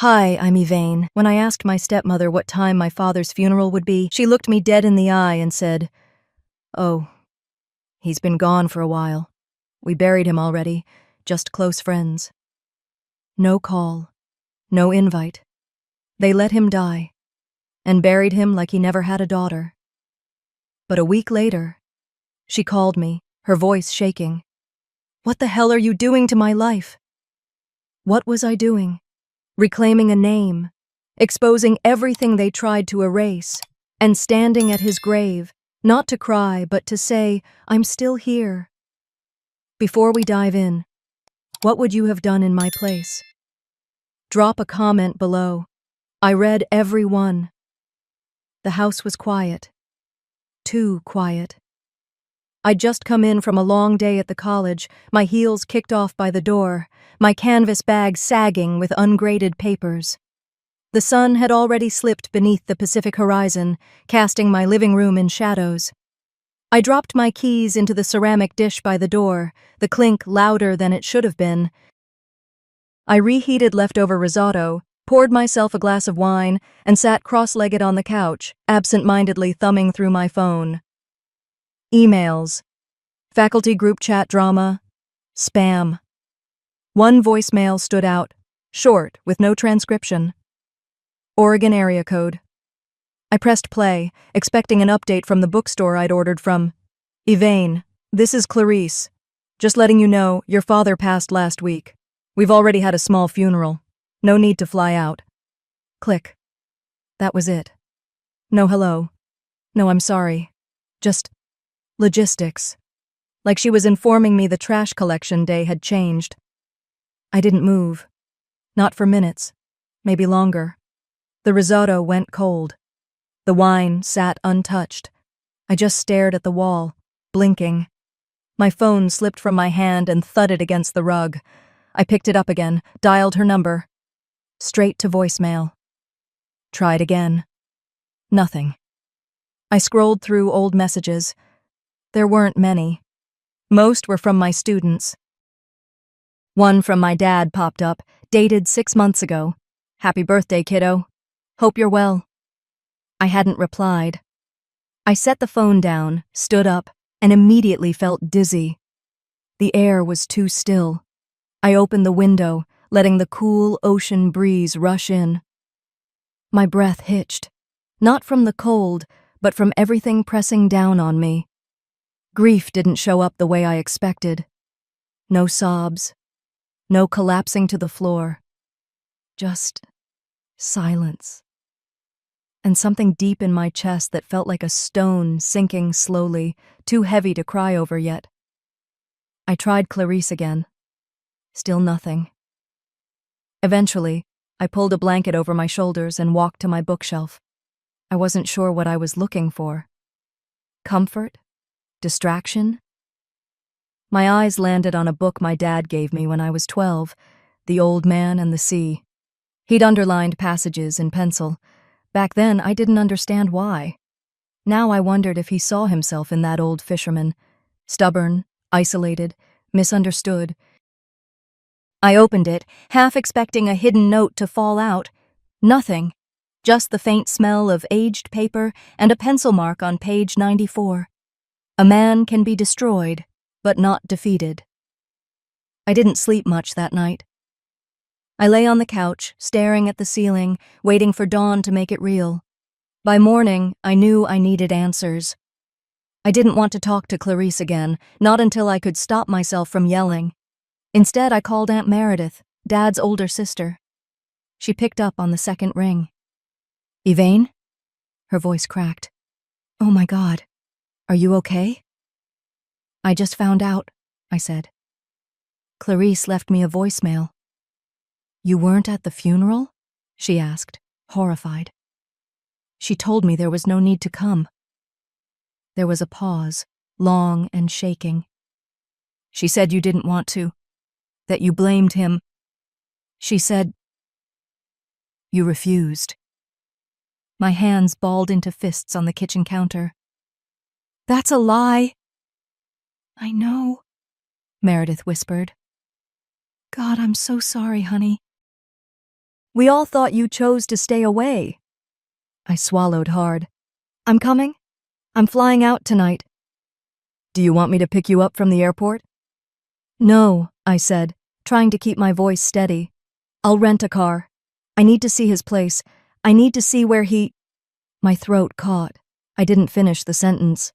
Hi, I'm Elaine. When I asked my stepmother what time my father's funeral would be, she looked me dead in the eye and said, "Oh, he's been gone for a while. We buried him already, just close friends." No call, no invite. They let him die, and buried him like he never had a daughter. But a week later, she called me, her voice shaking. "What the hell are you doing to my life?" What was I doing? Reclaiming a name, exposing everything they tried to erase, and standing at his grave, not to cry, but to say, "I'm still here." Before we dive in, what would you have done in my place? Drop a comment below. I read every one. The house was quiet. Too quiet. I'd just come in from a long day at the college, my heels kicked off by the door, my canvas bag sagging with ungraded papers. The sun had already slipped beneath the Pacific horizon, casting my living room in shadows. I dropped my keys into the ceramic dish by the door, the clink louder than it should have been. I reheated leftover risotto, poured myself a glass of wine, and sat cross-legged on the couch, absent-mindedly thumbing through my phone. Emails. Faculty group chat drama. Spam. One voicemail stood out, short, with no transcription. Oregon area code. I pressed play, expecting an update from the bookstore I'd ordered from. "Elaine, this is Clarice. Just letting you know, your father passed last week. We've already had a small funeral. No need to fly out." Click. That was it. No hello. No, I'm sorry. Just logistics. Like she was informing me the trash collection day had changed. I didn't move. Not for minutes. Maybe longer. The risotto went cold. The wine sat untouched. I just stared at the wall, blinking. My phone slipped from my hand and thudded against the rug. I picked it up again, dialed her number. Straight to voicemail. Tried again. Nothing. I scrolled through old messages. There weren't many. Most were from my students. One from my dad popped up, dated 6 months ago. "Happy birthday, kiddo. Hope you're well." I hadn't replied. I set the phone down, stood up, and immediately felt dizzy. The air was too still. I opened the window, letting the cool ocean breeze rush in. My breath hitched, not from the cold, but from everything pressing down on me. Grief didn't show up the way I expected. No sobs. No collapsing to the floor. Just silence. And something deep in my chest that felt like a stone sinking slowly, too heavy to cry over yet. I tried Clarice again. Still nothing. Eventually, I pulled a blanket over my shoulders and walked to my bookshelf. I wasn't sure what I was looking for. Comfort? Distraction? My eyes landed on a book my dad gave me when I was 12, The Old Man and the Sea. He'd underlined passages in pencil. Back then, I didn't understand why. Now I wondered if he saw himself in that old fisherman. Stubborn, isolated, misunderstood. I opened it, half expecting a hidden note to fall out. Nothing. Just the faint smell of aged paper and a pencil mark on page 94. A man can be destroyed, but not defeated. I didn't sleep much that night. I lay on the couch, staring at the ceiling, waiting for dawn to make it real. By morning, I knew I needed answers. I didn't want to talk to Clarice again, not until I could stop myself from yelling. Instead, I called Aunt Meredith, Dad's older sister. She picked up on the second ring. "Elaine?" Her voice cracked. "Oh my God. Are you okay?" "I just found out," I said. "Clarice left me a voicemail." "You weren't at the funeral?" she asked, horrified. "She told me there was no need to come." There was a pause, long and shaking. "She said you didn't want to, that you blamed him. She said you refused." My hands balled into fists on the kitchen counter. "That's a lie." "I know," Meredith whispered. "God, I'm so sorry, honey." We all thought you chose to stay away. I swallowed hard. I'm coming. I'm flying out tonight. Do you want me to pick you up from the airport? No, I said, trying to keep my voice steady. I'll rent a car. I need to see his place. I need to see where he... My throat caught. I didn't finish the sentence.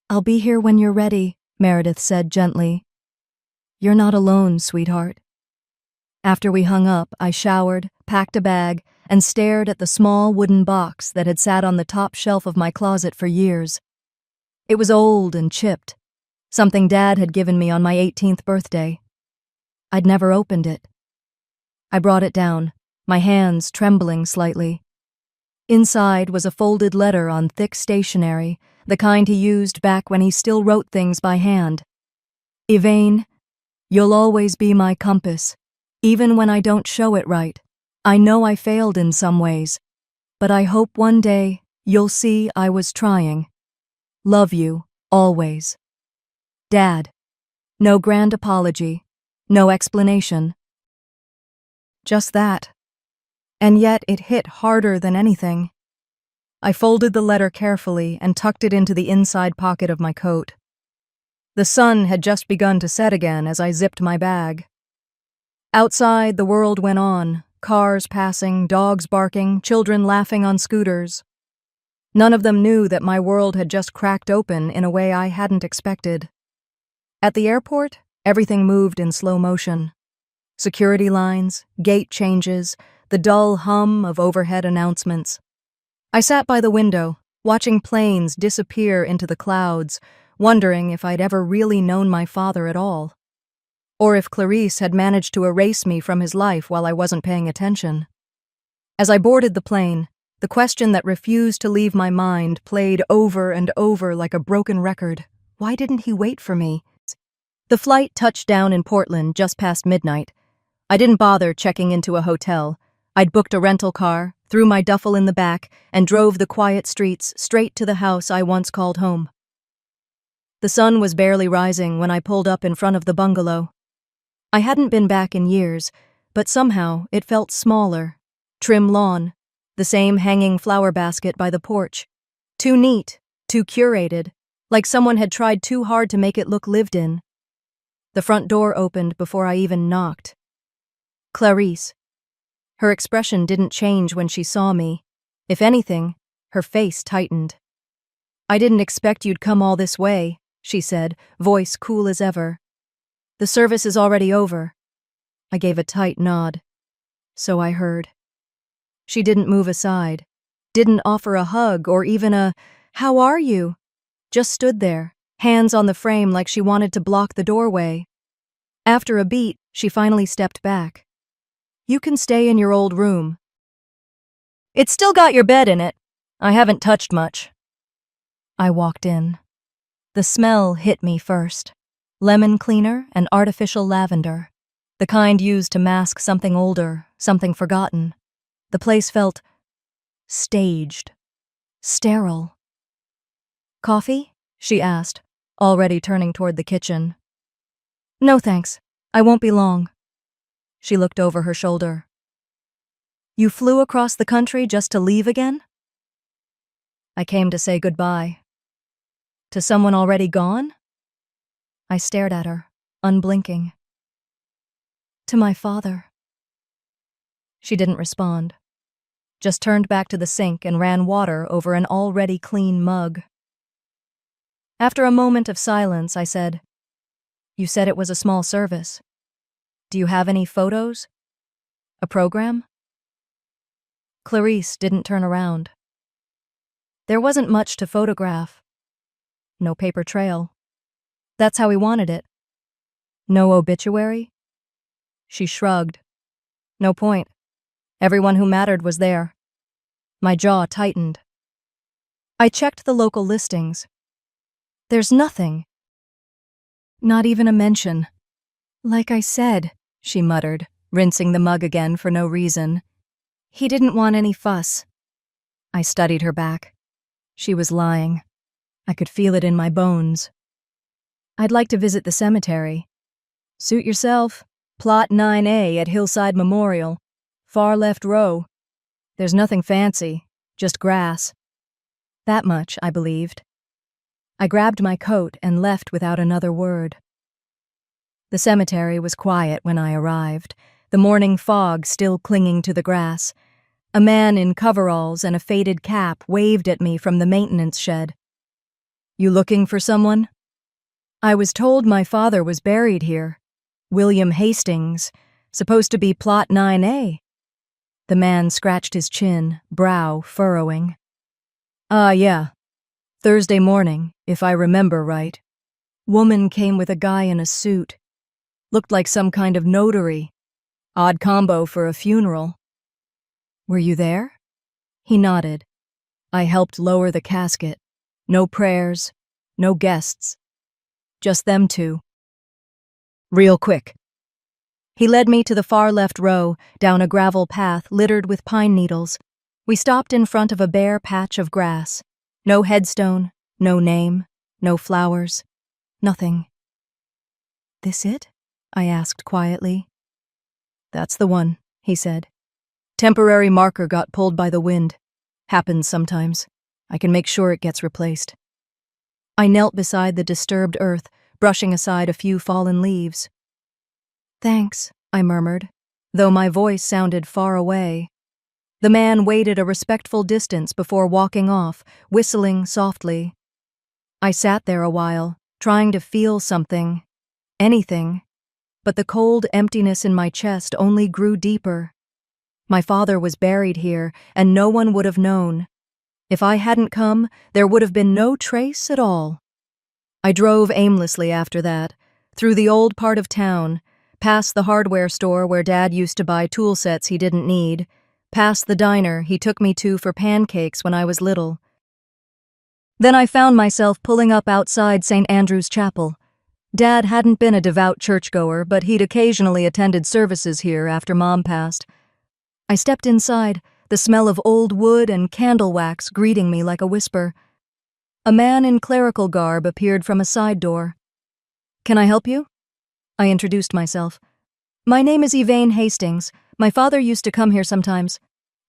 I'll be here when you're ready, Meredith said gently. You're not alone, sweetheart. After we hung up, I showered, packed a bag, and stared at the small wooden box that had sat on the top shelf of my closet for years. It was old and chipped, something Dad had given me on my 18th birthday. I'd never opened it. I brought it down, my hands trembling slightly. Inside was a folded letter on thick stationery, the kind he used back when he still wrote things by hand. Yvain, you'll always be my compass, even when I don't show it right. I know I failed in some ways, but I hope one day you'll see I was trying. Love you, always. Dad. No grand apology, no explanation. Just that. And yet it hit harder than anything. I folded the letter carefully and tucked it into the inside pocket of my coat. The sun had just begun to set again as I zipped my bag. Outside, the world went on, cars passing, dogs barking, children laughing on scooters. None of them knew that my world had just cracked open in a way I hadn't expected. At the airport, everything moved in slow motion. Security lines, gate changes, the dull hum of overhead announcements. I sat by the window, watching planes disappear into the clouds, wondering if I'd ever really known my father at all. Or if Clarice had managed to erase me from his life while I wasn't paying attention. As I boarded the plane, the question that refused to leave my mind played over and over like a broken record. Why didn't he wait for me? The flight touched down in Portland just past midnight. I didn't bother checking into a hotel. I'd booked a rental car, threw my duffel in the back, and drove the quiet streets straight to the house I once called home. The sun was barely rising when I pulled up in front of the bungalow. I hadn't been back in years, but somehow it felt smaller. Trim lawn, the same hanging flower basket by the porch. Too neat, too curated, like someone had tried too hard to make it look lived in. The front door opened before I even knocked. Clarice. Her expression didn't change when she saw me. If anything, her face tightened. I didn't expect you'd come all this way, she said, voice cool as ever. The service is already over. I gave a tight nod. So I heard. She didn't move aside, didn't offer a hug or even a, "How are you?" Just stood there, hands on the frame like she wanted to block the doorway. After a beat, she finally stepped back. "You can stay in your old room. It's still got your bed in it. I haven't touched much." I walked in. The smell hit me first. Lemon cleaner and artificial lavender. The kind used to mask something older, something forgotten. The place felt staged, sterile. "Coffee?" she asked, already turning toward the kitchen. "No thanks, I won't be long." She looked over her shoulder. "You flew across the country just to leave again?" "I came to say goodbye." "To someone already gone?" I stared at her, unblinking. "To my father." She didn't respond, just turned back to the sink and ran water over an already clean mug. After a moment of silence, I said, "You said it was a small service. Do you have any photos? A program?" Clarice didn't turn around. There wasn't much to photograph. No paper trail. That's how he wanted it. No obituary? She shrugged. No point. Everyone who mattered was there. My jaw tightened. I checked the local listings. There's nothing. Not even a mention. "Like I said," she muttered, rinsing the mug again for no reason. "He didn't want any fuss." I studied her back. She was lying. I could feel it in my bones. "I'd like to visit the cemetery." "Suit yourself. Plot 9A at Hillside Memorial. Far left row. There's nothing fancy, just grass. That much I believed. I grabbed my coat and left without another word. The cemetery was quiet when I arrived, the morning fog still clinging to the grass. A man in coveralls and a faded cap waved at me from the maintenance shed. "You looking for someone?" "I was told my father was buried here. William Hastings, supposed to be Plot 9A. The man scratched his chin, brow furrowing. Yeah. Thursday morning, if I remember right. Woman came with a guy in a suit. Looked like some kind of notary. Odd combo for a funeral." "Were you there?" He nodded. "I helped lower the casket. No prayers, no guests. Just them two. Real quick." He led me to the far left row, down a gravel path littered with pine needles. We stopped in front of a bare patch of grass. No headstone, no name, no flowers, nothing. "This it?" I asked quietly. "That's the one," he said. "Temporary marker got pulled by the wind. Happens sometimes. I can make sure it gets replaced." I knelt beside the disturbed earth, brushing aside a few fallen leaves. "Thanks," I murmured, though my voice sounded far away. The man waited a respectful distance before walking off, whistling softly. I sat there a while, trying to feel something, anything, but the cold emptiness in my chest only grew deeper. My father was buried here, and no one would have known. If I hadn't come, there would have been no trace at all. I drove aimlessly after that, through the old part of town, past the hardware store where Dad used to buy tool sets he didn't need, past the diner he took me to for pancakes when I was little. Then I found myself pulling up outside St. Andrew's Chapel. Dad hadn't been a devout churchgoer, but he'd occasionally attended services here after Mom passed. I stepped inside, the smell of old wood and candle wax greeting me like a whisper. A man in clerical garb appeared from a side door. "Can I help you?" I introduced myself. "My name is Elaine Hastings. My father used to come here sometimes.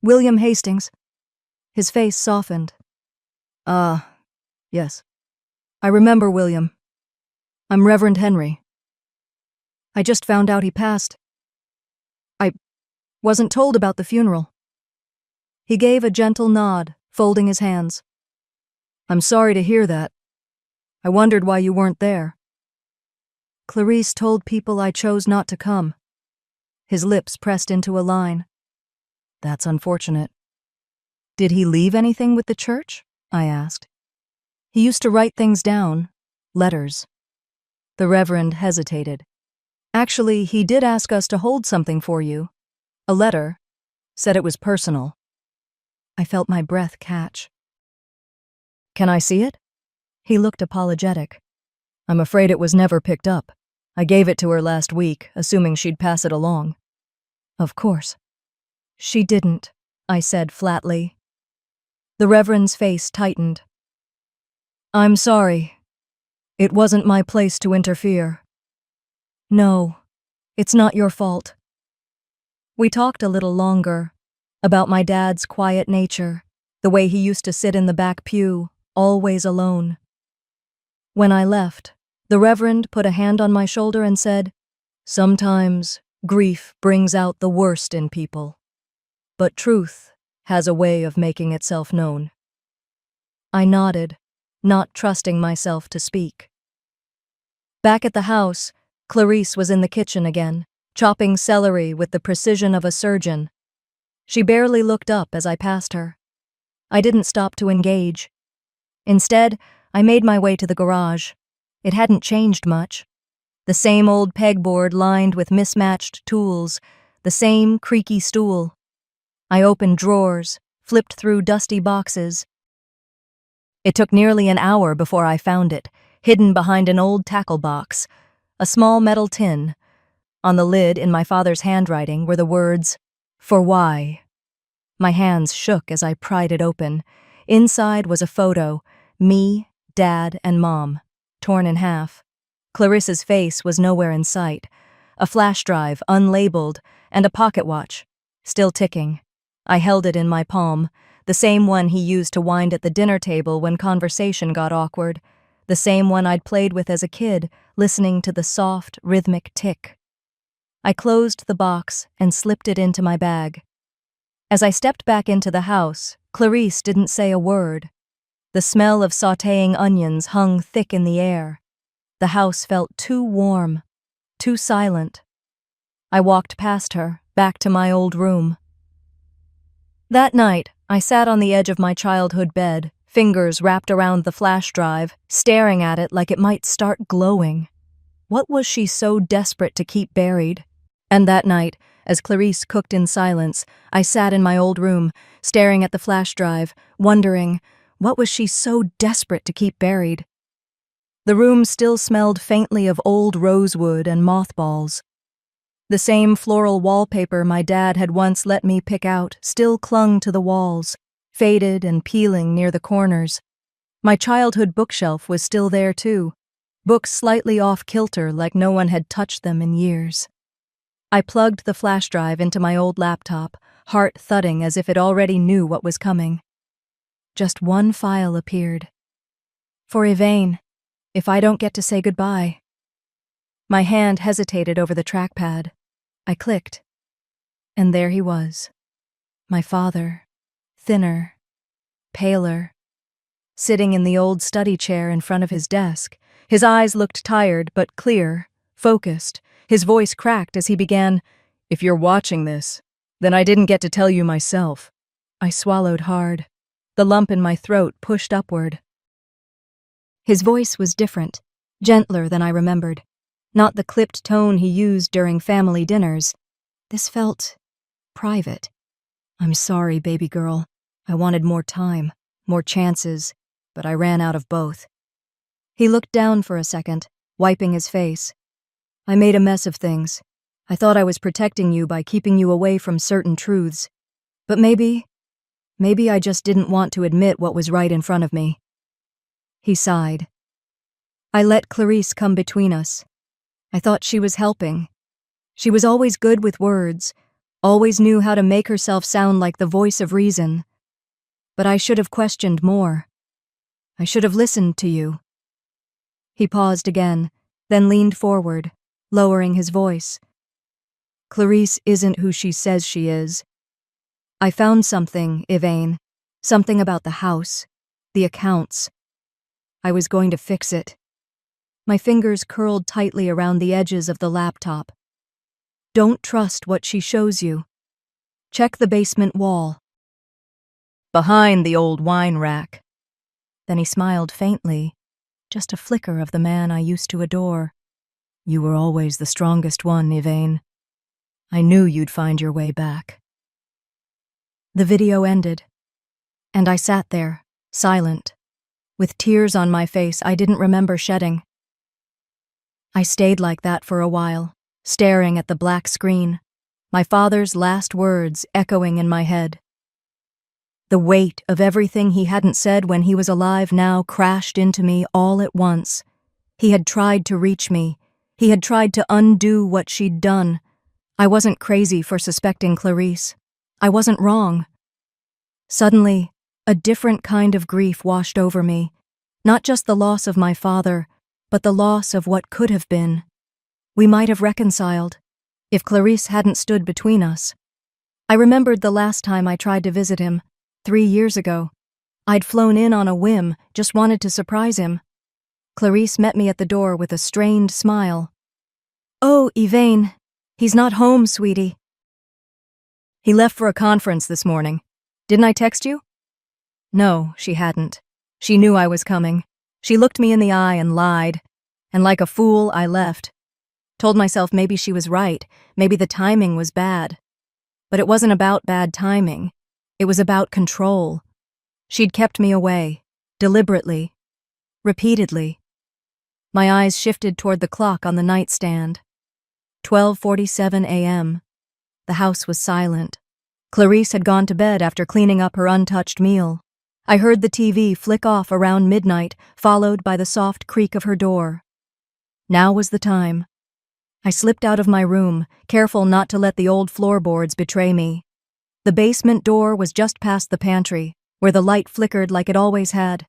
William Hastings." His face softened. Yes. I remember William. I'm Reverend Henry. I just found out he passed. I wasn't told about the funeral." He gave a gentle nod, folding his hands. "I'm sorry to hear that. I wondered why you weren't there." "Clarice told people I chose not to come." His lips pressed into a line. "That's unfortunate." "Did he leave anything with the church?" I asked. "He used to write things down, letters." The Reverend hesitated. "Actually, he did ask us to hold something for you. A letter. Said it was personal." I felt my breath catch. "Can I see it?" He looked apologetic. "I'm afraid it was never picked up. I gave it to her last week, assuming she'd pass it along." "Of course." "She didn't," I said flatly. The Reverend's face tightened. "I'm sorry. It wasn't my place to interfere." "No, it's not your fault." We talked a little longer, about my dad's quiet nature, the way he used to sit in the back pew, always alone. When I left, the Reverend put a hand on my shoulder and said, "Sometimes grief brings out the worst in people, but truth has a way of making itself known." I nodded, not trusting myself to speak. Back at the house, Clarice was in the kitchen again, chopping celery with the precision of a surgeon. She barely looked up as I passed her. I didn't stop to engage. Instead, I made my way to the garage. It hadn't changed much. The same old pegboard lined with mismatched tools, the same creaky stool. I opened drawers, flipped through dusty boxes. It took nearly an hour before I found it, hidden behind an old tackle box, a small metal tin. On the lid, in my father's handwriting, were the words, "For why?" My hands shook as I pried it open. Inside was a photo, me, Dad, and Mom, torn in half. Clarissa's face was nowhere in sight. A flash drive, unlabeled, and a pocket watch. still ticking. I held it in my palm, the same one he used to wind at the dinner table when conversation got awkward, the same one I'd played with as a kid, listening to the soft, rhythmic tick. I closed the box and slipped it into my bag. As I stepped back into the house, Clarice didn't say a word. The smell of sautéing onions hung thick in the air. The house felt too warm, too silent. I walked past her, back to my old room. That night, I sat on the edge of my childhood bed, fingers wrapped around the flash drive, staring at it like it might start glowing. What was she so desperate to keep buried? And that night, as Clarice cooked in silence, I sat in my old room, staring at the flash drive, wondering, what was she so desperate to keep buried? The room still smelled faintly of old rosewood and mothballs. The same floral wallpaper my dad had once let me pick out still clung to the walls, faded and peeling near the corners. My childhood bookshelf was still there too, books slightly off-kilter like no one had touched them in years. I plugged the flash drive into my old laptop, heart thudding as if it already knew what was coming. Just one file appeared. For Yvain, if I don't get to say goodbye. My hand hesitated over the trackpad. I clicked. And there he was. My father, thinner, paler, sitting in the old study chair in front of his desk. His eyes looked tired but clear, focused. His voice cracked as he began, "If you're watching this, then I didn't get to tell you myself." I swallowed hard. The lump in my throat pushed upward. His voice was different, gentler than I remembered. Not the clipped tone he used during family dinners. This felt private. "I'm sorry, baby girl. I wanted more time, more chances, but I ran out of both." He looked down for a second, wiping his face. "I made a mess of things. I thought I was protecting you by keeping you away from certain truths. But maybe I just didn't want to admit what was right in front of me." He sighed. "I let Clarice come between us. I thought she was helping. She was always good with words, always knew how to make herself sound like the voice of reason. But I should have questioned more. I should have listened to you." He paused again, then leaned forward, lowering his voice. "Clarice isn't who she says she is. I found something, Yvain, something about the house, the accounts. I was going to fix it." My fingers curled tightly around the edges of the laptop. "Don't trust what she shows you. Check the basement wall. Behind the old wine rack." Then he smiled faintly, just a flicker of the man I used to adore. "You were always the strongest one, Yvain. I knew you'd find your way back." The video ended, and I sat there, silent, with tears on my face I didn't remember shedding. I stayed like that for a while, staring at the black screen, my father's last words echoing in my head. The weight of everything he hadn't said when he was alive now crashed into me all at once. He had tried to reach me. He had tried to undo what she'd done. I wasn't crazy for suspecting Clarice. I wasn't wrong. Suddenly, a different kind of grief washed over me. Not just the loss of my father, but the loss of what could have been. We might have reconciled, if Clarice hadn't stood between us. I remembered the last time I tried to visit him, 3 years ago. I'd flown in on a whim, just wanted to surprise him. Clarice met me at the door with a strained smile. "Oh, Yvain, he's not home, sweetie." "He left for a conference this morning. Didn't I text you?" No, she hadn't. She knew I was coming. She looked me in the eye and lied. And like a fool, I left. Told myself maybe she was right, maybe the timing was bad. But it wasn't about bad timing. It was about control. She'd kept me away, deliberately, repeatedly. My eyes shifted toward the clock on the nightstand. 12:47 a.m. The house was silent. Clarice had gone to bed after cleaning up her untouched meal. I heard the TV flick off around midnight, followed by the soft creak of her door. Now was the time. I slipped out of my room, careful not to let the old floorboards betray me. The basement door was just past the pantry, where the light flickered like it always had.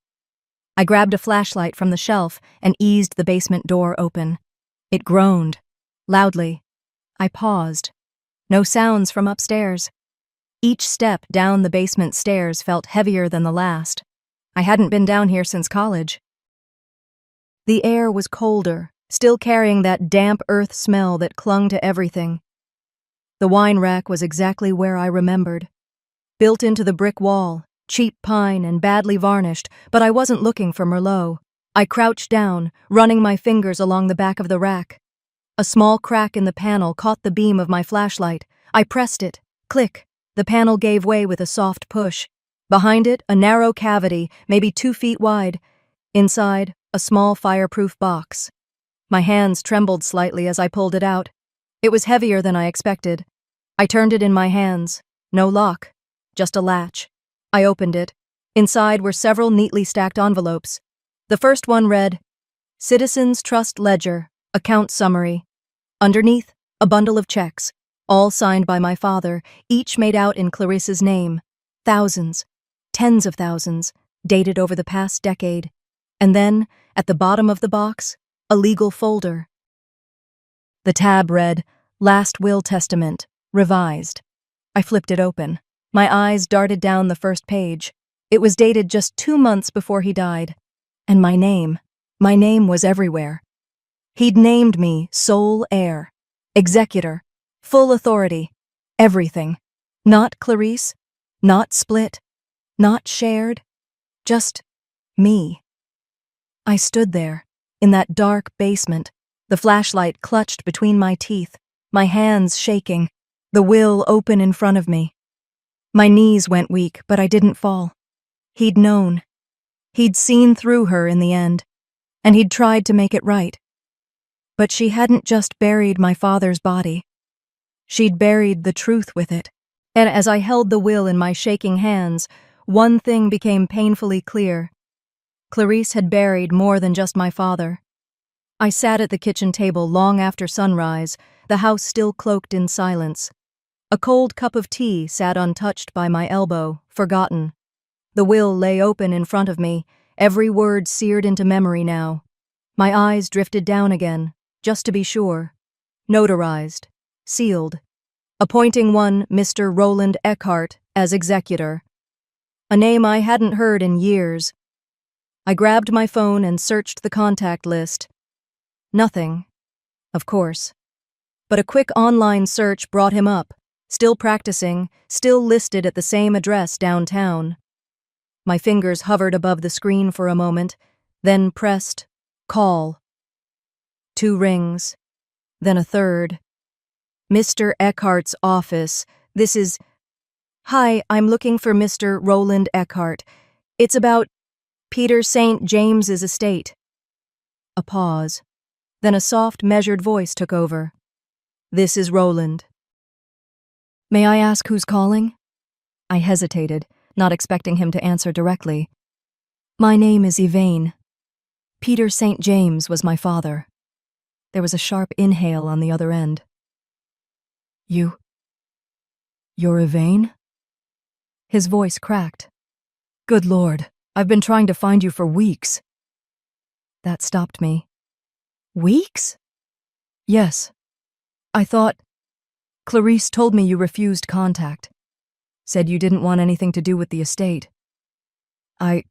I grabbed a flashlight from the shelf and eased the basement door open. It groaned, loudly. I paused. No sounds from upstairs. Each step down the basement stairs felt heavier than the last. I hadn't been down here since college. The air was colder, still carrying that damp earth smell that clung to everything. The wine rack was exactly where I remembered. Built into the brick wall, cheap pine and badly varnished, but I wasn't looking for Merlot. I crouched down, running my fingers along the back of the rack. A small crack in the panel caught the beam of my flashlight. I pressed it. Click. The panel gave way with a soft push. Behind it, a narrow cavity, maybe 2 feet wide. Inside, a small fireproof box. My hands trembled slightly as I pulled it out. It was heavier than I expected. I turned it in my hands. No lock, just a latch. I opened it. Inside were several neatly stacked envelopes. The first one read, Citizens Trust Ledger, Account Summary. Underneath, a bundle of checks, all signed by my father, each made out in Clarissa's name. Thousands, tens of thousands, dated over the past decade. And then, at the bottom of the box, a legal folder. The tab read, Last Will Testament, Revised. I flipped it open. My eyes darted down the first page. It was dated just 2 months before he died. And my name was everywhere. He'd named me sole heir, executor, full authority, everything. Not Clarice, not split, not shared, just me. I stood there, in that dark basement, the flashlight clutched between my teeth, my hands shaking, the will open in front of me. My knees went weak, but I didn't fall. He'd known. He'd seen through her in the end, and he'd tried to make it right. But she hadn't just buried my father's body. She'd buried the truth with it. And as I held the will in my shaking hands, one thing became painfully clear. Clarice had buried more than just my father. I sat at the kitchen table long after sunrise, the house still cloaked in silence. A cold cup of tea sat untouched by my elbow, forgotten. The will lay open in front of me, every word seared into memory now. My eyes drifted down again, just to be sure. Notarized. Sealed. Appointing one Mr. Roland Eckhart as executor. A name I hadn't heard in years. I grabbed my phone and searched the contact list. Nothing, of course. But a quick online search brought him up, still practicing, still listed at the same address downtown. My fingers hovered above the screen for a moment, then pressed call. 2 rings, then a third. Mr. Eckhart's office. This is... Hi, I'm looking for Mr. Roland Eckhart. It's about Peter St. James's estate. A pause. Then a soft, measured voice took over. This is Roland. May I ask who's calling? I hesitated, not expecting him to answer directly. My name is Yvain. Peter St. James was my father. There was a sharp inhale on the other end. You're Yvain? His voice cracked. Good Lord, I've been trying to find you for weeks. That stopped me. Weeks? Yes. I thought... Clarice told me you refused contact. Said you didn't want anything to do with the estate. I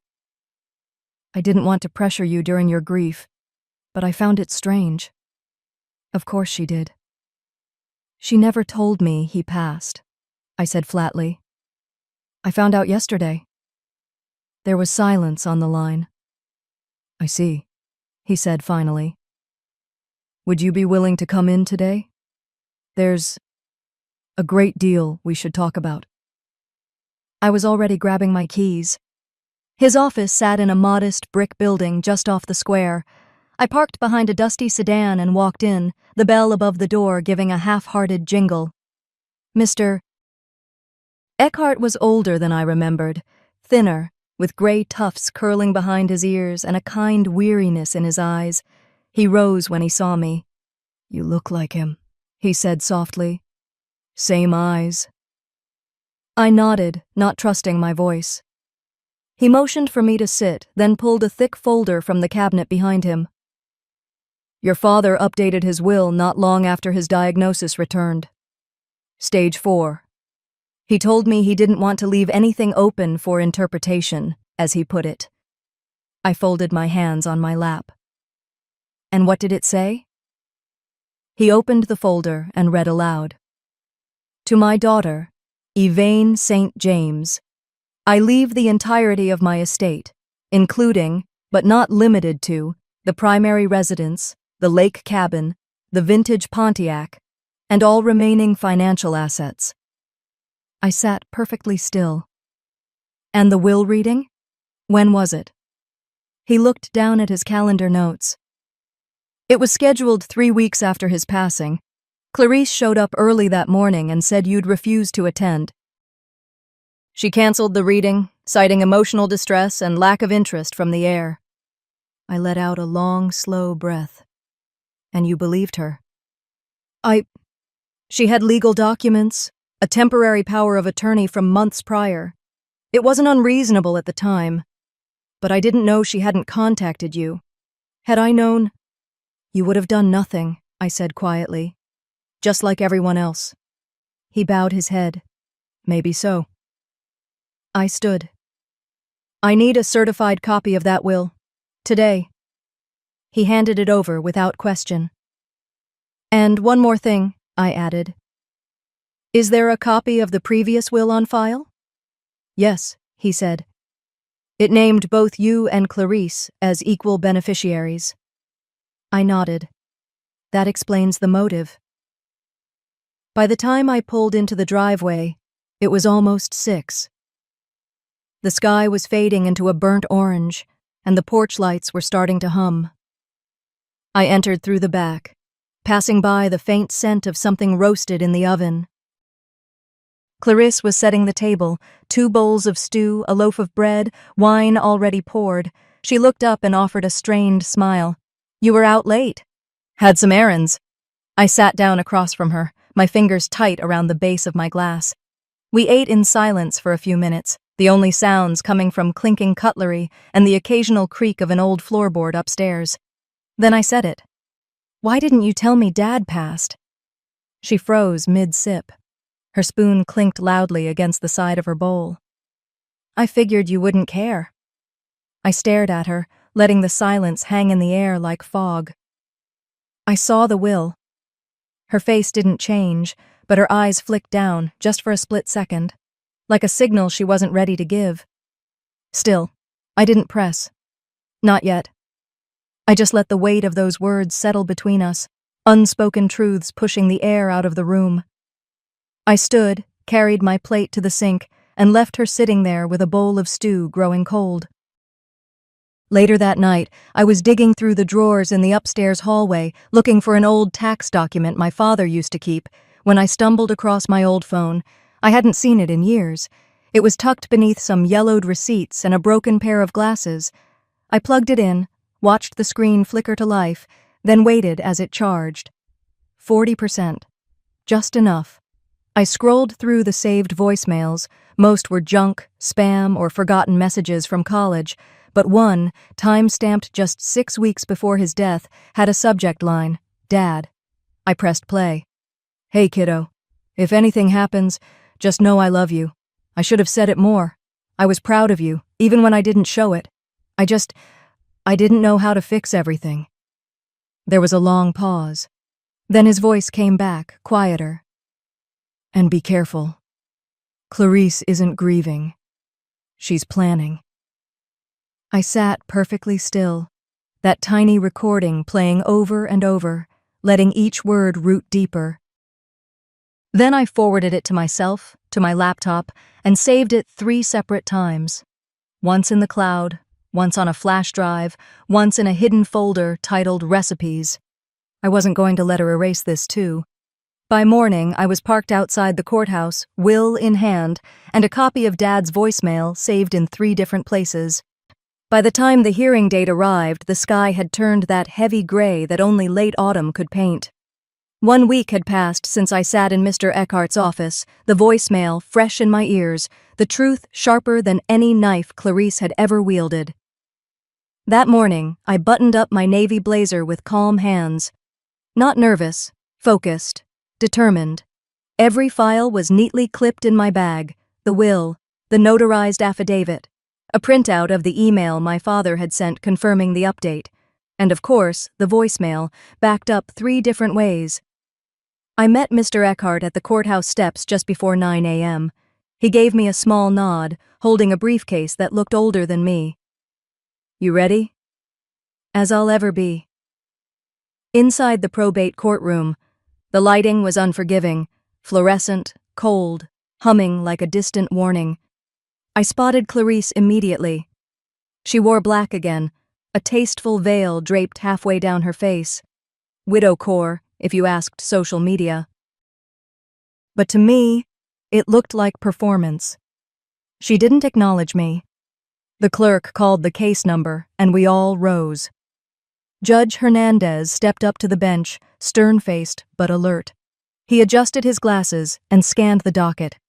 didn't want to pressure you during your grief, but I found it strange. Of course she did. She never told me he passed, I said flatly. I found out yesterday. There was silence on the line. I see, he said finally. Would you be willing to come in today? There's a great deal we should talk about. I was already grabbing my keys. His office sat in a modest brick building just off the square. I parked behind a dusty sedan and walked in, the bell above the door giving a half-hearted jingle. Mr. Eckhart was older than I remembered, thinner, with gray tufts curling behind his ears and a kind weariness in his eyes. He rose when he saw me. You look like him, he said softly. Same eyes. I nodded, not trusting my voice. He motioned for me to sit, then pulled a thick folder from the cabinet behind him. Your father updated his will not long after his diagnosis returned. Stage 4. He told me he didn't want to leave anything open for interpretation, as he put it. I folded my hands on my lap. And what did it say? He opened the folder and read aloud. To my daughter, Yvain St. James, I leave the entirety of my estate, including, but not limited to, the primary residence, the lake cabin, the vintage Pontiac, and all remaining financial assets. I sat perfectly still. And the will reading? When was it? He looked down at his calendar notes. It was scheduled 3 weeks after his passing. Clarice showed up early that morning and said you'd refuse to attend. She canceled the reading, citing emotional distress and lack of interest from the heir. I let out a long, slow breath. And you believed her? She had legal documents, a temporary power of attorney from months prior. It wasn't unreasonable at the time, but I didn't know she hadn't contacted you. Had I known, you would have done nothing, I said quietly. Just like everyone else. He bowed his head. Maybe so. I stood. I need a certified copy of that will. Today. He handed it over without question. And one more thing, I added. Is there a copy of the previous will on file? Yes, he said. It named both you and Clarice as equal beneficiaries. I nodded. That explains the motive. By the time I pulled into the driveway, it was almost 6. The sky was fading into a burnt orange, and the porch lights were starting to hum. I entered through the back, passing by the faint scent of something roasted in the oven. Clarice was setting the table, 2 bowls of stew, a loaf of bread, wine already poured. She looked up and offered a strained smile. You were out late. Had some errands. I sat down across from her, my fingers tight around the base of my glass. We ate in silence for a few minutes, the only sounds coming from clinking cutlery and the occasional creak of an old floorboard upstairs. Then I said it. Why didn't you tell me Dad passed? She froze mid-sip. Her spoon clinked loudly against the side of her bowl. I figured you wouldn't care. I stared at her, letting the silence hang in the air like fog. I saw the will. Her face didn't change, but her eyes flicked down, just for a split second, like a signal she wasn't ready to give. Still, I didn't press. Not yet. I just let the weight of those words settle between us, unspoken truths pushing the air out of the room. I stood, carried my plate to the sink, and left her sitting there with a bowl of stew growing cold. Later that night, I was digging through the drawers in the upstairs hallway, looking for an old tax document my father used to keep, when I stumbled across my old phone. I hadn't seen it in years. It was tucked beneath some yellowed receipts and a broken pair of glasses. I plugged it in, watched the screen flicker to life, then waited as it charged. 40%. Just enough. I scrolled through the saved voicemails. Most were junk, spam, or forgotten messages from college, but one, time-stamped just 6 weeks before his death, had a subject line, Dad. I pressed play. Hey, kiddo. If anything happens, just know I love you. I should have said it more. I was proud of you, even when I didn't show it. I didn't know how to fix everything. There was a long pause. Then his voice came back, quieter. And be careful. Clarice isn't grieving. She's planning. I sat perfectly still, that tiny recording playing over and over, letting each word root deeper. Then I forwarded it to myself, to my laptop, and saved it 3 separate times. Once in the cloud, once on a flash drive, once in a hidden folder titled Recipes. I wasn't going to let her erase this too. By morning, I was parked outside the courthouse, will in hand, and a copy of Dad's voicemail saved in 3 different places. By the time the hearing date arrived, the sky had turned that heavy gray that only late autumn could paint. 1 week had passed since I sat in Mr. Eckhart's office, the voicemail fresh in my ears, the truth sharper than any knife Clarice had ever wielded. That morning, I buttoned up my navy blazer with calm hands. Not nervous, focused, determined. Every file was neatly clipped in my bag: the will, the notarized affidavit, a printout of the email my father had sent confirming the update, and of course, the voicemail, backed up 3 different ways. I met Mr. Eckhart at the courthouse steps just before 9 a.m. He gave me a small nod, holding a briefcase that looked older than me. "You ready?" "As I'll ever be." Inside the probate courtroom, the lighting was unforgiving, fluorescent, cold, humming like a distant warning. I spotted Clarice immediately. She wore black again, a tasteful veil draped halfway down her face. Widowcore, if you asked social media. But to me, it looked like performance. She didn't acknowledge me. The clerk called the case number, and we all rose. Judge Hernandez stepped up to the bench, stern-faced but alert. He adjusted his glasses and scanned the docket.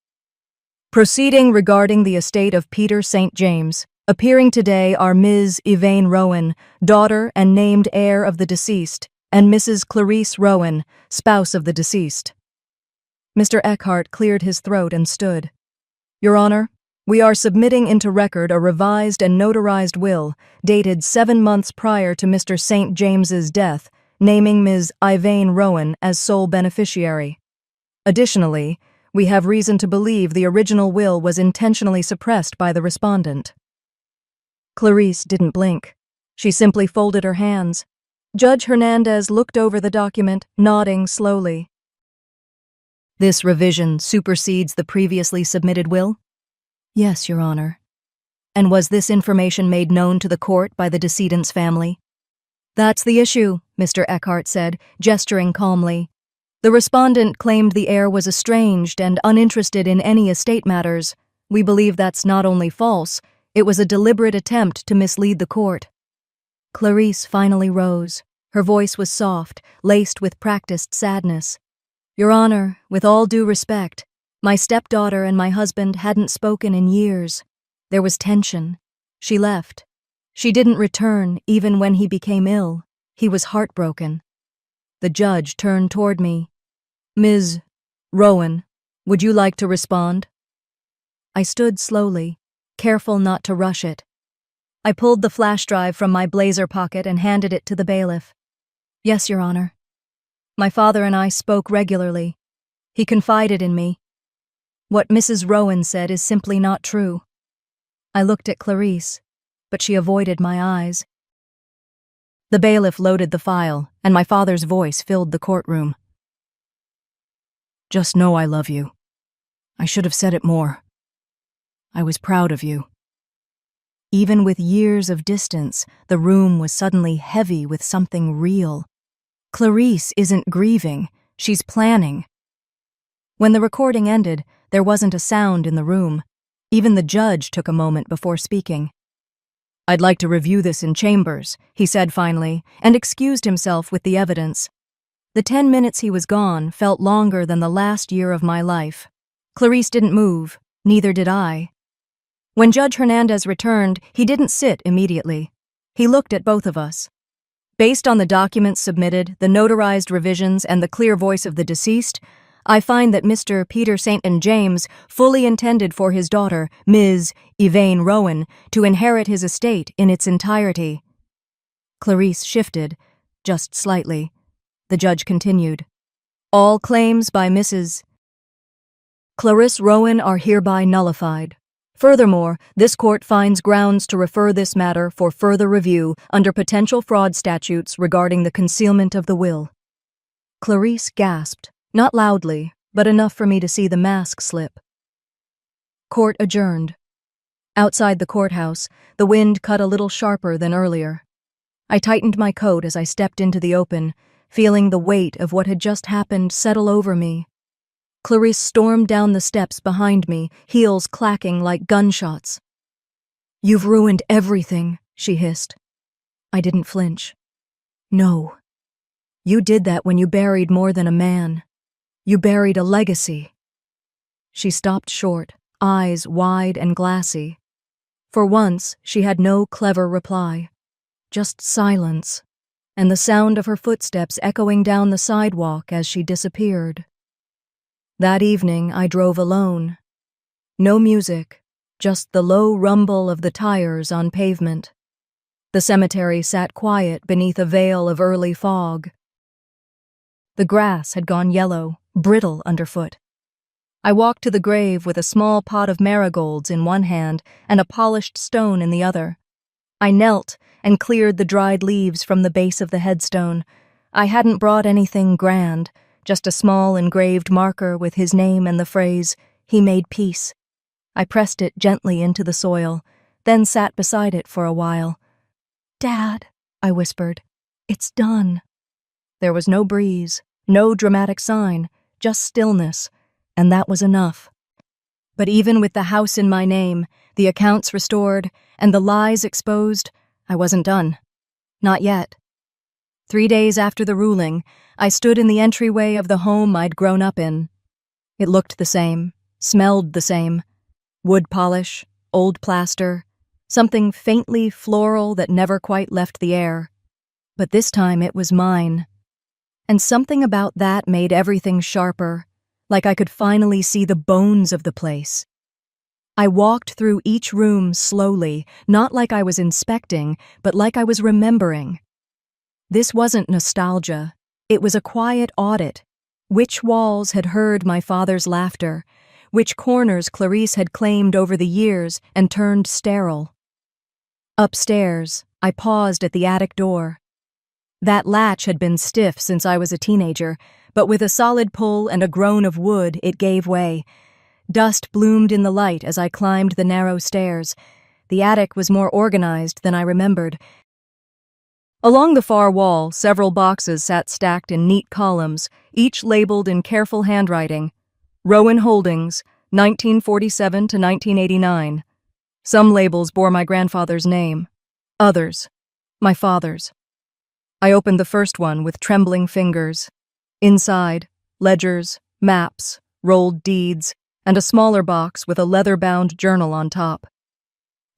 "Proceeding regarding the estate of Peter St. James. Appearing today are Ms. Elaine Rowan, daughter and named heir of the deceased, and Mrs. Clarice Rowan, spouse of the deceased." Mr. Eckhart cleared his throat and stood. "Your Honor, we are submitting into record a revised and notarized will, dated 7 months prior to Mr. St. James's death, naming Ms. Elaine Rowan as sole beneficiary. Additionally, we have reason to believe the original will was intentionally suppressed by the respondent." Clarice didn't blink. She simply folded her hands. Judge Hernandez looked over the document, nodding slowly. "This revision supersedes the previously submitted will?" "Yes, Your Honor." "And was this information made known to the court by the decedent's family?" "That's the issue," Mr. Eckhart said, gesturing calmly. "The respondent claimed the heir was estranged and uninterested in any estate matters. We believe that's not only false, it was a deliberate attempt to mislead the court." Clarice finally rose. Her voice was soft, laced with practiced sadness. "Your Honor, with all due respect, my stepdaughter and my husband hadn't spoken in years. There was tension. She left. She didn't return even when he became ill. He was heartbroken." The judge turned toward me. "Ms. Rowan, would you like to respond?" I stood slowly, careful not to rush it. I pulled the flash drive from my blazer pocket and handed it to the bailiff. "Yes, Your Honor. My father and I spoke regularly. He confided in me. What Mrs. Rowan said is simply not true." I looked at Clarice, but she avoided my eyes. The bailiff loaded the file, and my father's voice filled the courtroom. "Just know I love you. I should have said it more. I was proud of you." Even with years of distance, the room was suddenly heavy with something real. Clarice isn't grieving, she's planning. When the recording ended, there wasn't a sound in the room. Even the judge took a moment before speaking. "I'd like to review this in chambers," he said finally, and excused himself with the evidence. The 10 minutes he was gone felt longer than the last year of my life. Clarice didn't move, neither did I. When Judge Hernandez returned, he didn't sit immediately. He looked at both of us. "Based on the documents submitted, the notarized revisions, and the clear voice of the deceased, I find that Mr. Peter St. James fully intended for his daughter, Ms. Elaine Rowan, to inherit his estate in its entirety." Clarice shifted, just slightly. The judge continued. "All claims by Mrs. Clarice Rowan are hereby nullified. Furthermore, this court finds grounds to refer this matter for further review under potential fraud statutes regarding the concealment of the will." Clarice gasped, not loudly, but enough for me to see the mask slip. Court adjourned. Outside the courthouse, the wind cut a little sharper than earlier. I tightened my coat as I stepped into the open, feeling the weight of what had just happened settle over me. Clarice stormed down the steps behind me, heels clacking like gunshots. "You've ruined everything," she hissed. I didn't flinch. "No." You did that when you buried more than a man. You buried a legacy." She stopped short, eyes wide and glassy. For once, she had no clever reply. Just silence, and the sound of her footsteps echoing down the sidewalk as she disappeared. That evening, I drove alone. No music, just the low rumble of the tires on pavement. The cemetery sat quiet beneath a veil of early fog. The grass had gone yellow, brittle underfoot. I walked to the grave with a small pot of marigolds in one hand and a polished stone in the other. I knelt and cleared the dried leaves from the base of the headstone. I hadn't brought anything grand, just a small engraved marker with his name and the phrase, "He made peace." I pressed it gently into the soil, then sat beside it for a while. "Dad," I whispered, "it's done." There was no breeze, no dramatic sign, just stillness, and that was enough. But even with the house in my name, the accounts restored, and the lies exposed, I wasn't done. Not yet. 3 days after the ruling, I stood in the entryway of the home I'd grown up in. It looked the same, smelled the same. Wood polish, old plaster, something faintly floral that never quite left the air. But this time it was mine. And something about that made everything sharper, like I could finally see the bones of the place. I walked through each room slowly, not like I was inspecting, but like I was remembering. This wasn't nostalgia. It was a quiet audit. Which walls had heard my father's laughter? Which corners Clarice had claimed over the years and turned sterile? Upstairs, I paused at the attic door. That latch had been stiff since I was a teenager, but with a solid pull and a groan of wood, it gave way. Dust bloomed in the light as I climbed the narrow stairs. The attic was more organized than I remembered. Along the far wall, several boxes sat stacked in neat columns, each labeled in careful handwriting. Rowan Holdings, 1947 to 1989. Some labels bore my grandfather's name. Others, my father's. I opened the first one with trembling fingers. Inside, ledgers, maps, rolled deeds, and a smaller box with a leather-bound journal on top.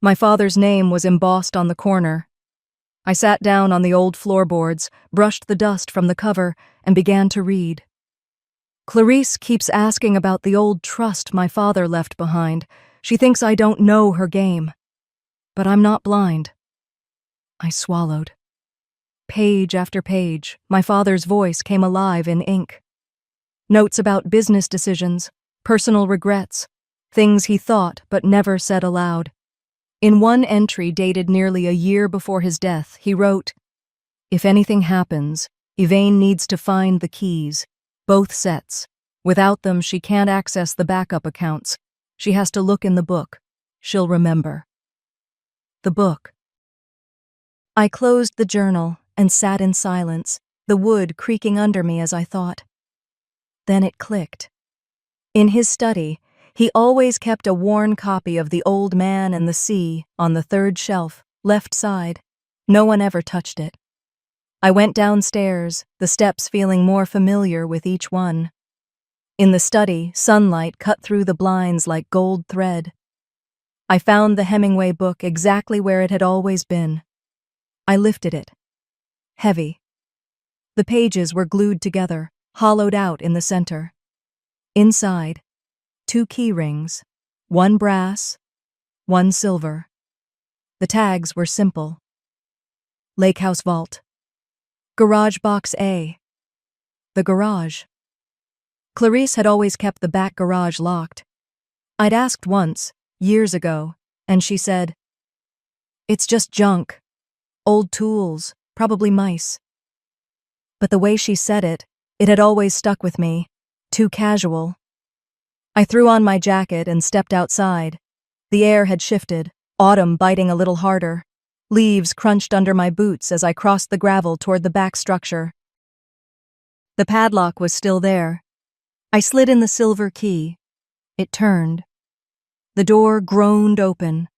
My father's name was embossed on the corner. I sat down on the old floorboards, brushed the dust from the cover, and began to read. Clarice keeps asking about the old trust my father left behind. She thinks I don't know her game. But I'm not blind. I swallowed. Page after page, my father's voice came alive in ink. Notes about business decisions, personal regrets, things he thought but never said aloud. In one entry dated nearly a year before his death, he wrote, "If anything happens, Elaine needs to find the keys, both sets. Without them, she can't access the backup accounts. She has to look in the book. She'll remember." The book. I closed the journal and sat in silence, the wood creaking under me as I thought. Then it clicked. In his study, he always kept a worn copy of The Old Man and the Sea on the third shelf, left side. No one ever touched it. I went downstairs, the steps feeling more familiar with each one. In the study, sunlight cut through the blinds like gold thread. I found the Hemingway book exactly where it had always been. I lifted it. Heavy. The pages were glued together, hollowed out in the center. Inside, 2 key rings, one brass, one silver. The tags were simple. Lake House Vault. Garage Box A. The garage. Clarice had always kept the back garage locked. I'd asked once, years ago, and she said, "It's just junk. Old tools, probably mice." But the way she said it, it had always stuck with me, too casual. I threw on my jacket and stepped outside. The air had shifted, autumn biting a little harder. Leaves crunched under my boots as I crossed the gravel toward the back structure. The padlock was still there. I slid in the silver key. It turned. The door groaned open.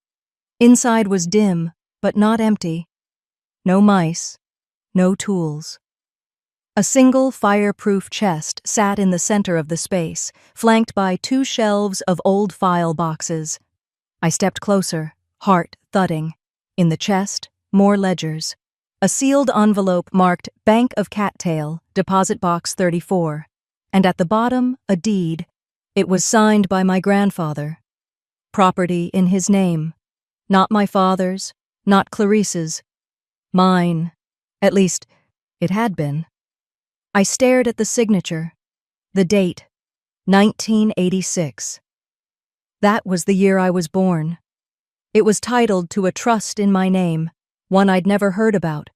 Inside was dim, but not empty. No mice, no tools. A single fireproof chest sat in the center of the space, flanked by 2 shelves of old file boxes. I stepped closer, heart thudding. In the chest, more ledgers. A sealed envelope marked Bank of Cattail, Deposit Box 34. And at the bottom, a deed. It was signed by my grandfather. Property in his name. Not my father's, not Clarice's. Mine. At least, it had been. I stared at the signature. The date, 1986. That was the year I was born. It was titled to a trust in my name, one I'd never heard about.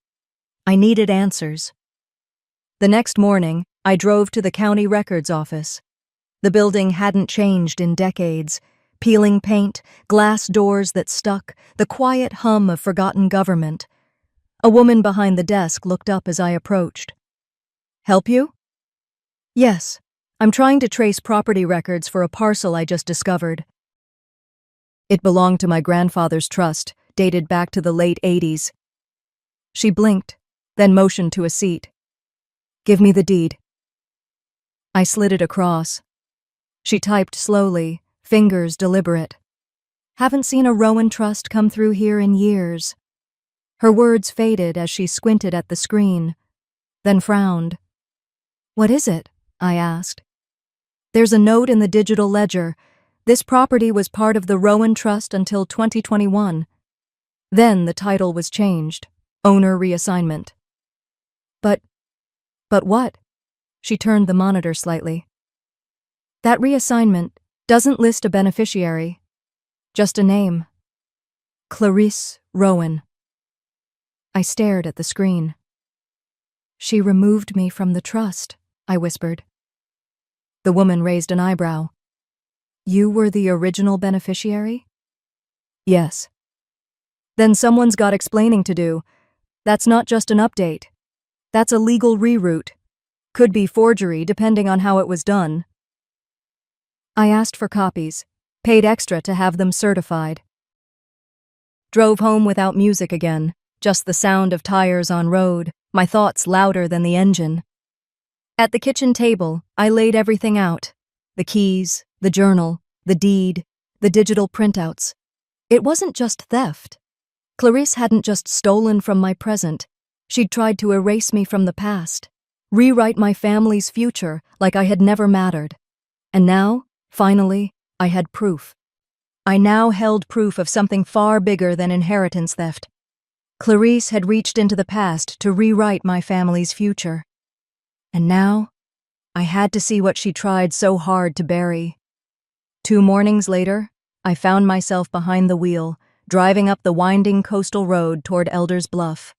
I needed answers. The next morning, I drove to the county records office. The building hadn't changed in decades. Peeling paint, glass doors that stuck, the quiet hum of forgotten government. A woman behind the desk looked up as I approached. "Help you?" "Yes, I'm trying to trace property records for a parcel I just discovered." It belonged to my grandfather's trust, dated back to the late 80s. She blinked, then motioned to a seat. "Give me the deed." I slid it across. She typed slowly, fingers deliberate. "Haven't seen a Rowan trust come through here in years." Her words faded as she squinted at the screen, then frowned. "What is it?" I asked. "There's a note in the digital ledger. This property was part of the Rowan Trust until 2021. Then the title was changed. Owner reassignment." But what?" She turned the monitor slightly. "That reassignment doesn't list a beneficiary. Just a name. Clarice Rowan." I stared at the screen. "She removed me from the trust," I whispered. The woman raised an eyebrow. "You were the original beneficiary?" "Yes." "Then someone's got explaining to do. That's not just an update. That's a legal reroute. Could be forgery, depending on how it was done." I asked for copies, paid extra to have them certified. Drove home without music again, just the sound of tires on road, my thoughts louder than the engine. At the kitchen table, I laid everything out. The keys, the journal, the deed, the digital printouts. It wasn't just theft. Clarice hadn't just stolen from my present. She'd tried to erase me from the past, rewrite my family's future like I had never mattered. And now, finally, I had proof. I now held proof of something far bigger than inheritance theft. Clarice had reached into the past to rewrite my family's future. And now, I had to see what she tried so hard to bury. 2 mornings later, I found myself behind the wheel, driving up the winding coastal road toward Elder's Bluff.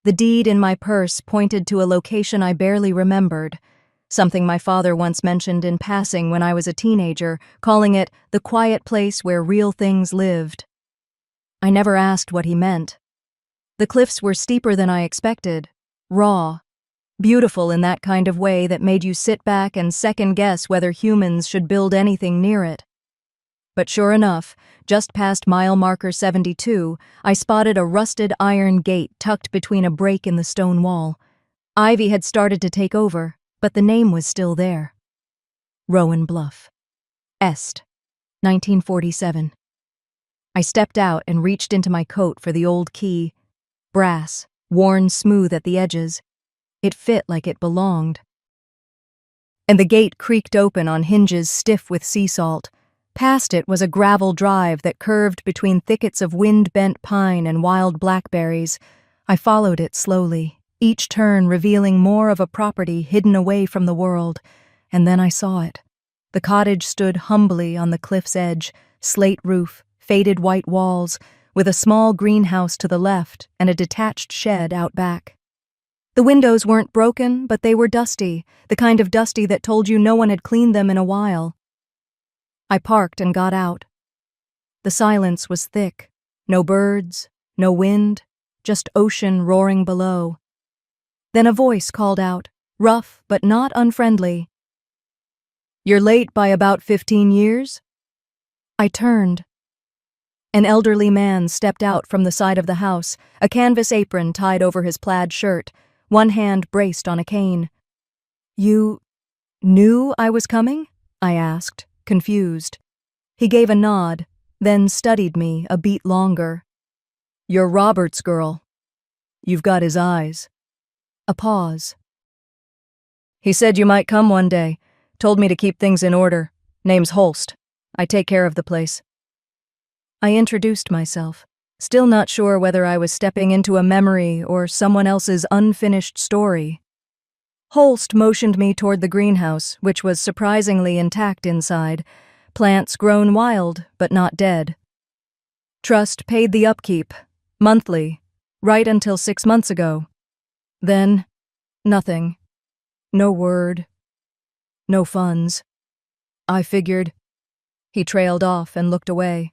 The deed in my purse pointed to a location I barely remembered, something my father once mentioned in passing when I was a teenager, calling it the quiet place where real things lived. I never asked what he meant. The cliffs were steeper than I expected, raw, beautiful in that kind of way that made you sit back and second-guess whether humans should build anything near it. But sure enough, just past mile marker 72, I spotted a rusted iron gate tucked between a break in the stone wall. Ivy had started to take over, but the name was still there. Rowan Bluff. Est. 1947. I stepped out and reached into my coat for the old key. Brass, worn smooth at the edges. It fit like it belonged. And the gate creaked open on hinges stiff with sea salt. Past it was a gravel drive that curved between thickets of wind-bent pine and wild blackberries. I followed it slowly, each turn revealing more of a property hidden away from the world. And then I saw it. The cottage stood humbly on the cliff's edge, slate roof, faded white walls, with a small greenhouse to the left and a detached shed out back. The windows weren't broken, but they were dusty, the kind of dusty that told you no one had cleaned them in a while. I parked and got out. The silence was thick. No birds, no wind, just ocean roaring below. Then a voice called out, rough but not unfriendly. "You're late by about 15 years?" I turned. An elderly man stepped out from the side of the house, a canvas apron tied over his plaid shirt, one hand braced on a cane. "You knew I was coming?" I asked, confused. He gave a nod, then studied me a beat longer. "You're Robert's girl. You've got his eyes." A pause. "He said you might come one day. Told me to keep things in order. Name's Holst. I take care of the place." I introduced myself, still not sure whether I was stepping into a memory or someone else's unfinished story. Holst motioned me toward the greenhouse, which was surprisingly intact inside, plants grown wild but not dead. Trust paid the upkeep, monthly, right until 6 months ago. Then, nothing. No word. No funds. I figured. He trailed off and looked away.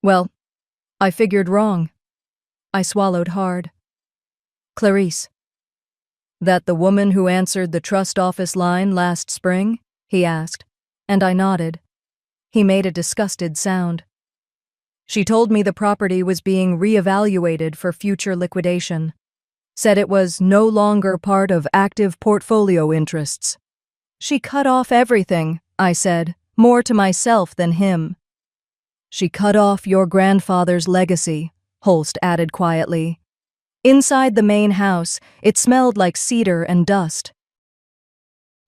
Well, I figured wrong. I swallowed hard. "Clarice. That the woman who answered the trust office line last spring?" he asked, and I nodded. He made a disgusted sound. "She told me the property was being reevaluated for future liquidation. Said it was no longer part of active portfolio interests." "She cut off everything," I said, more to myself than him. "She cut off your grandfather's legacy," Holst added quietly. Inside the main house, it smelled like cedar and dust.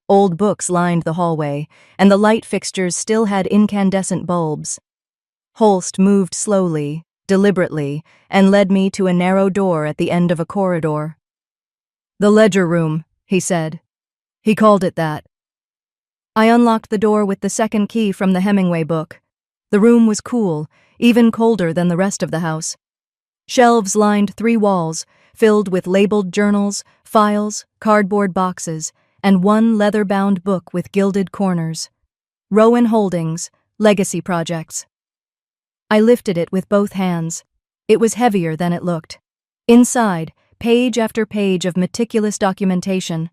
Old books lined the hallway, and the light fixtures still had incandescent bulbs. Holst moved slowly, deliberately, and led me to a narrow door at the end of a corridor. "The ledger room," he said. He called it that. I unlocked the door with the second key from the Hemingway book. The room was cool, even colder than the rest of the house. Shelves lined 3 walls, filled with labeled journals, files, cardboard boxes, and one leather-bound book with gilded corners. Rowan Holdings, Legacy Projects. I lifted it with both hands. It was heavier than it looked. Inside, page after page of meticulous documentation.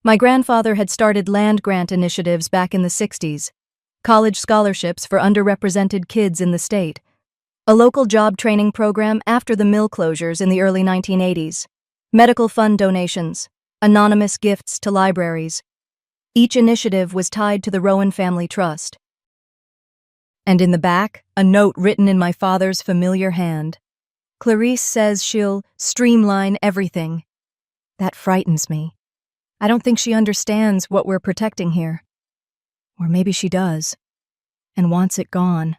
My grandfather had started land grant initiatives back in the 60s, college scholarships for underrepresented kids in the state, a local job training program after the mill closures in the early 1980s, medical fund donations, anonymous gifts to libraries. Each initiative was tied to the Rowan Family Trust. And in the back, a note written in my father's familiar hand. "Clarice says she'll streamline everything." That frightens me. I don't think she understands what we're protecting here. Or maybe she does, and wants it gone.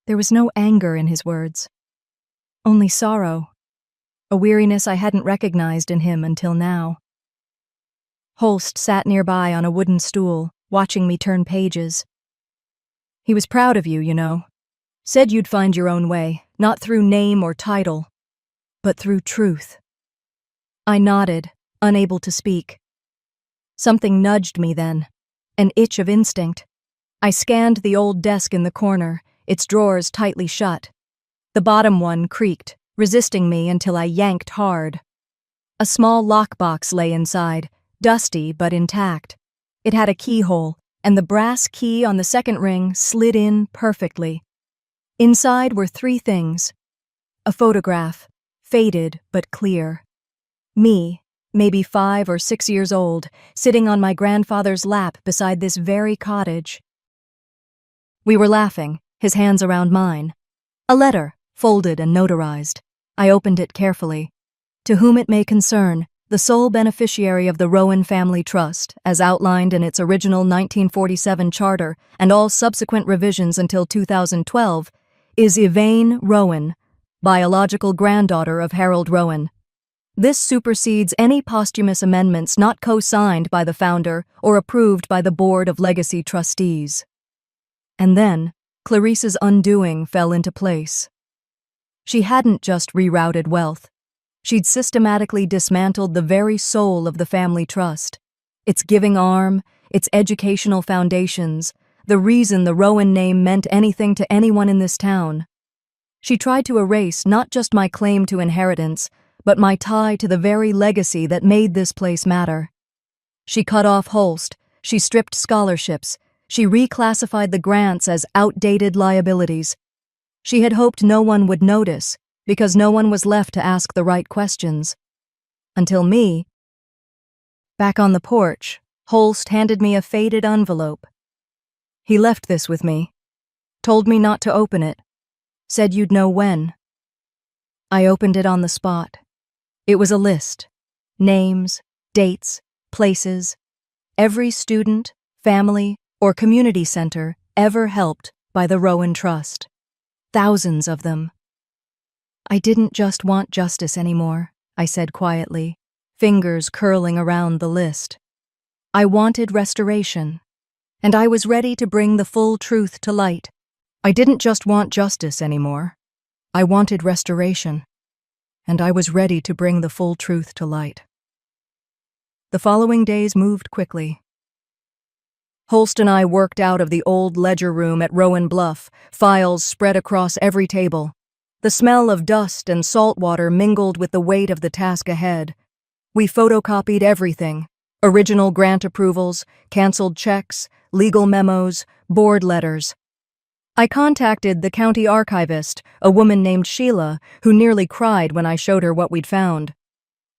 There was no anger in his words. Only sorrow, a weariness I hadn't recognized in him until now. Holst sat nearby on a wooden stool, watching me turn pages. "He was proud of you, you know. Said you'd find your own way, not through name or title, but through truth." I nodded, unable to speak. Something nudged me then, an itch of instinct. I scanned the old desk in the corner, its drawers tightly shut. The bottom one creaked, resisting me until I yanked hard. A small lockbox lay inside, dusty but intact. It had a keyhole, and the brass key on the second ring slid in perfectly. Inside were 3 things. A photograph, faded but clear. Me, maybe 5 or 6 years old, sitting on my grandfather's lap beside this very cottage. We were laughing, his hands around mine. A letter, folded and notarized. I opened it carefully. "To whom it may concern, the sole beneficiary of the Rowan Family Trust, as outlined in its original 1947 charter and all subsequent revisions until 2012, is Yvain Rowan, biological granddaughter of Harold Rowan. This supersedes any posthumous amendments not co-signed by the founder or approved by the Board of Legacy Trustees." And then, Clarice's undoing fell into place. She hadn't just rerouted wealth. She'd systematically dismantled the very soul of the family trust, its giving arm, its educational foundations, the reason the Rowan name meant anything to anyone in this town. She tried to erase not just my claim to inheritance, but my tie to the very legacy that made this place matter. She cut off Holst, she stripped scholarships, she reclassified the grants as outdated liabilities. She had hoped no one would notice, because no one was left to ask the right questions. Until me. Back on the porch, Holst handed me a faded envelope. He left this with me. Told me not to open it. Said you'd know when. I opened it on the spot. It was a list. Names, dates, places. Every student, family, or community center ever helped by the Rowan Trust. Thousands of them. I didn't just want justice anymore, I said quietly, fingers curling around the list. I wanted restoration, and I was ready to bring the full truth to light. I didn't just want justice anymore. I wanted restoration, and I was ready to bring the full truth to light. The following days moved quickly. Holst and I worked out of the old ledger room at Rowan Bluff, files spread across every table. The smell of dust and salt water mingled with the weight of the task ahead. We photocopied everything: original grant approvals, canceled checks, legal memos, board letters. I contacted the county archivist, a woman named Sheila, who nearly cried when I showed her what we'd found.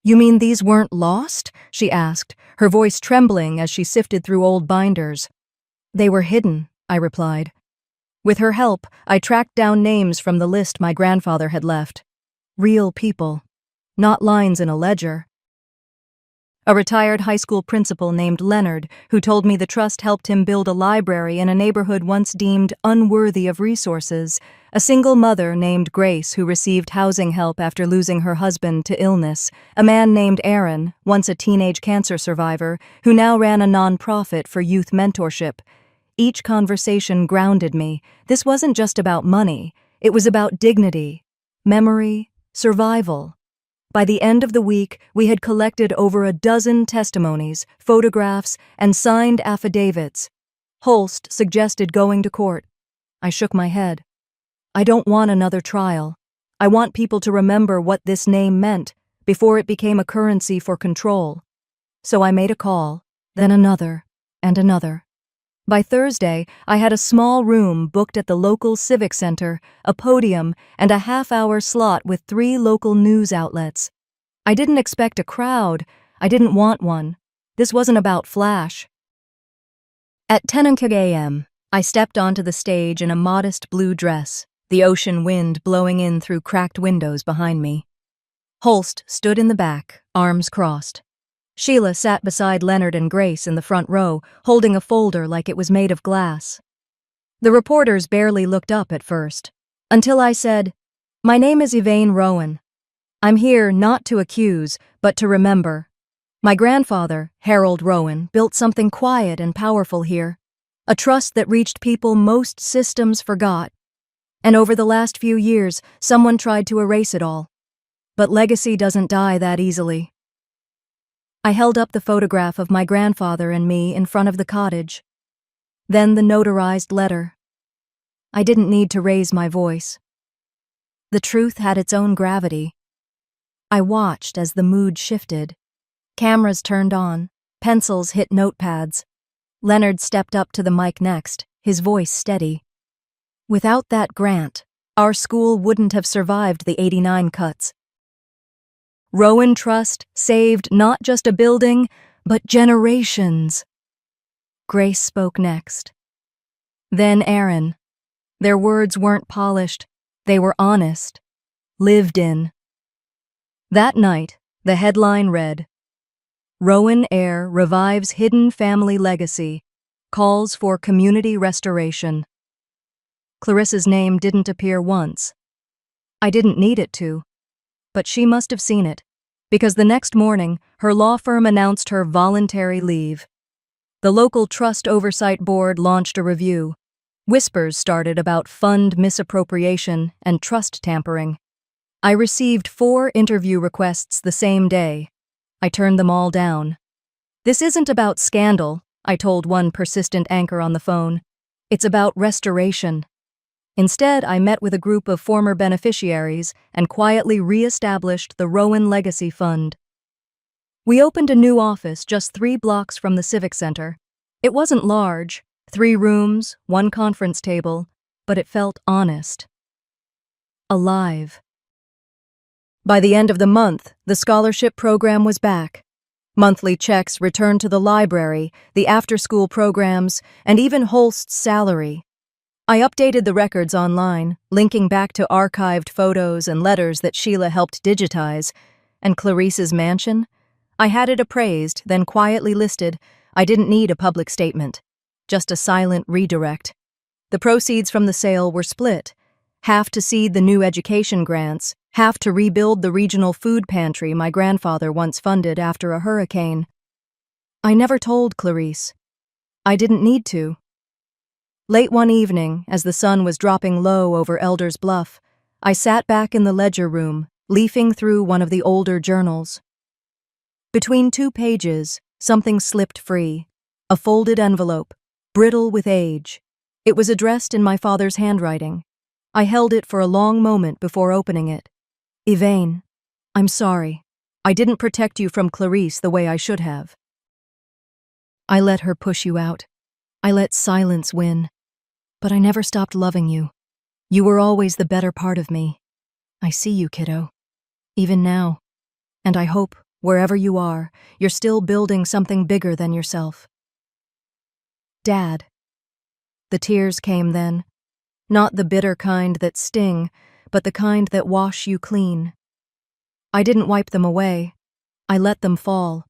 "You mean these weren't lost?" she asked, her voice trembling as she sifted through old binders. "They were hidden," I replied. With her help, I tracked down names from the list my grandfather had left. Real people, not lines in a ledger. A retired high school principal named Leonard, who told me the trust helped him build a library in a neighborhood once deemed unworthy of resources. A single mother named Grace, who received housing help after losing her husband to illness. A man named Aaron, once a teenage cancer survivor, who now ran a nonprofit for youth mentorship. Each conversation grounded me. This wasn't just about money. It was about dignity, memory, survival. By the end of the week, we had collected over a dozen testimonies, photographs, and signed affidavits. Holst suggested going to court. I shook my head. I don't want another trial. I want people to remember what this name meant before it became a currency for control. So I made a call, then another, and another. By Thursday, I had a small room booked at the local civic center, a podium, and a half-hour slot with 3 local news outlets. I didn't expect a crowd. I didn't want one. This wasn't about flash. At 10 a.m., I stepped onto the stage in a modest blue dress, the ocean wind blowing in through cracked windows behind me. Holst stood in the back, arms crossed. Sheila sat beside Leonard and Grace in the front row, holding a folder like it was made of glass. The reporters barely looked up at first, until I said, "My name is Yvonne Rowan. I'm here not to accuse, but to remember. My grandfather, Harold Rowan, built something quiet and powerful here, a trust that reached people most systems forgot. And over the last few years, someone tried to erase it all. But legacy doesn't die that easily." I held up the photograph of my grandfather and me in front of the cottage. Then the notarized letter. I didn't need to raise my voice. The truth had its own gravity. I watched as the mood shifted. Cameras turned on, pencils hit notepads. Leonard stepped up to the mic next, his voice steady. Without that grant, our school wouldn't have survived the '89 cuts. Rowan Trust saved not just a building, but generations. Grace spoke next. Then Aaron. Their words weren't polished, they were honest, lived in. That night, the headline read, "Rowan Heir Revives Hidden Family Legacy, Calls for Community Restoration." Clarissa's name didn't appear once. I didn't need it to, but she must have seen it, because the next morning, her law firm announced her voluntary leave. The local trust oversight board launched a review. Whispers started about fund misappropriation and trust tampering. I received 4 interview requests the same day. I turned them all down. "This isn't about scandal," I told one persistent anchor on the phone. "It's about restoration." Instead, I met with a group of former beneficiaries and quietly re-established the Rowan Legacy Fund. We opened a new office just 3 blocks from the Civic Center. It wasn't large, 3 rooms, 1 conference table, but it felt honest. Alive. By the end of the month, the scholarship program was back. Monthly checks returned to the library, the after-school programs, and even Holst's salary. I updated the records online, linking back to archived photos and letters that Sheila helped digitize. And Clarice's mansion? I had it appraised, then quietly listed. I didn't need a public statement, just a silent redirect. The proceeds from the sale were split, half to seed the new education grants, half to rebuild the regional food pantry my grandfather once funded after a hurricane. I never told Clarice. I didn't need to. Late one evening, as the sun was dropping low over Elder's Bluff, I sat back in the ledger room, leafing through one of the older journals. Between 2 pages, something slipped free, a folded envelope, brittle with age. It was addressed in my father's handwriting. I held it for a long moment before opening it. Yvain, I'm sorry. I didn't protect you from Clarice the way I should have. I let her push you out. I let silence win. But I never stopped loving you. You were always the better part of me. I see you, kiddo. Even now. And I hope, wherever you are, you're still building something bigger than yourself. Dad. The tears came then. Not the bitter kind that sting, but the kind that wash you clean. I didn't wipe them away. I let them fall.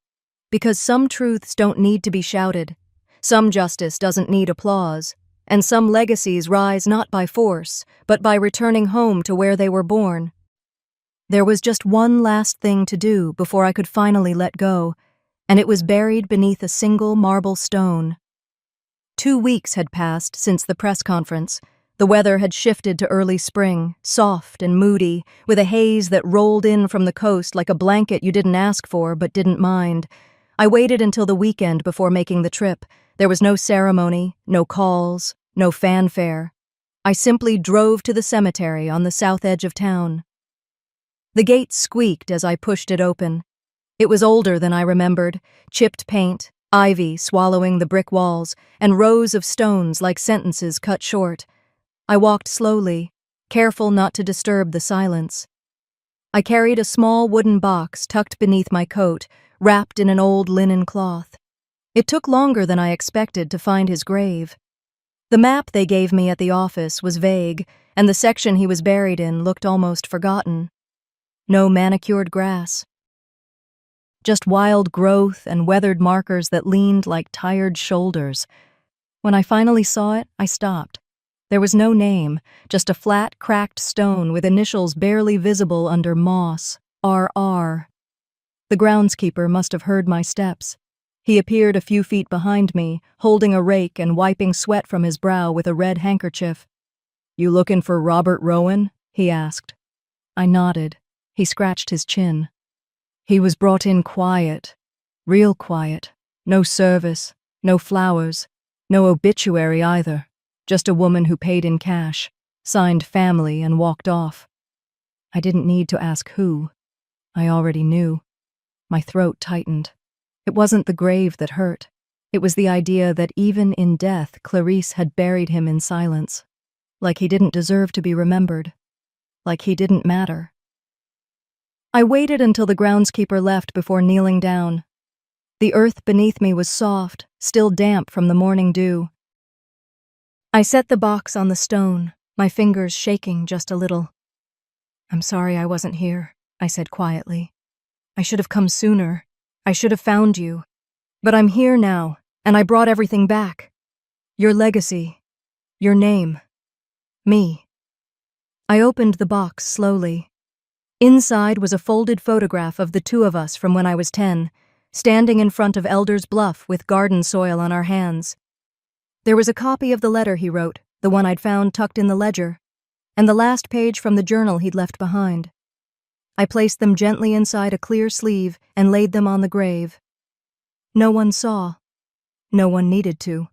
Because some truths don't need to be shouted. Some justice doesn't need applause. And some legacies rise not by force, but by returning home to where they were born. There was just one last thing to do before I could finally let go, and it was buried beneath a single marble stone. 2 weeks had passed since the press conference. The weather had shifted to early spring, soft and moody, with a haze that rolled in from the coast like a blanket you didn't ask for but didn't mind. I waited until the weekend before making the trip. There was no ceremony, no calls, no fanfare. I simply drove to the cemetery on the south edge of town. The gate squeaked as I pushed it open. It was older than I remembered, chipped paint, ivy swallowing the brick walls, and rows of stones like sentences cut short. I walked slowly, careful not to disturb the silence. I carried a small wooden box tucked beneath my coat, wrapped in an old linen cloth. It took longer than I expected to find his grave. The map they gave me at the office was vague, and the section he was buried in looked almost forgotten. No manicured grass. Just wild growth and weathered markers that leaned like tired shoulders. When I finally saw it, I stopped. There was no name, just a flat, cracked stone with initials barely visible under moss, RR. The groundskeeper must have heard my steps. He appeared a few feet behind me, holding a rake and wiping sweat from his brow with a red handkerchief. "You looking for Robert Rowan?" he asked. I nodded. He scratched his chin. "He was brought in quiet, real quiet. No service, no flowers, no obituary either. Just a woman who paid in cash, signed family, and walked off." I didn't need to ask who. I already knew. My throat tightened. It wasn't the grave that hurt. It was the idea that even in death, Clarice had buried him in silence. Like he didn't deserve to be remembered. Like he didn't matter. I waited until the groundskeeper left before kneeling down. The earth beneath me was soft, still damp from the morning dew. I set the box on the stone, my fingers shaking just a little. "I'm sorry I wasn't here," I said quietly. "I should have come sooner. I should have found you. But I'm here now, and I brought everything back. Your legacy. Your name. Me." I opened the box slowly. Inside was a folded photograph of the two of us from when I was 10, standing in front of Elder's Bluff with garden soil on our hands. There was a copy of the letter he wrote, the one I'd found tucked in the ledger, and the last page from the journal he'd left behind. I placed them gently inside a clear sleeve and laid them on the grave. No one saw. No one needed to.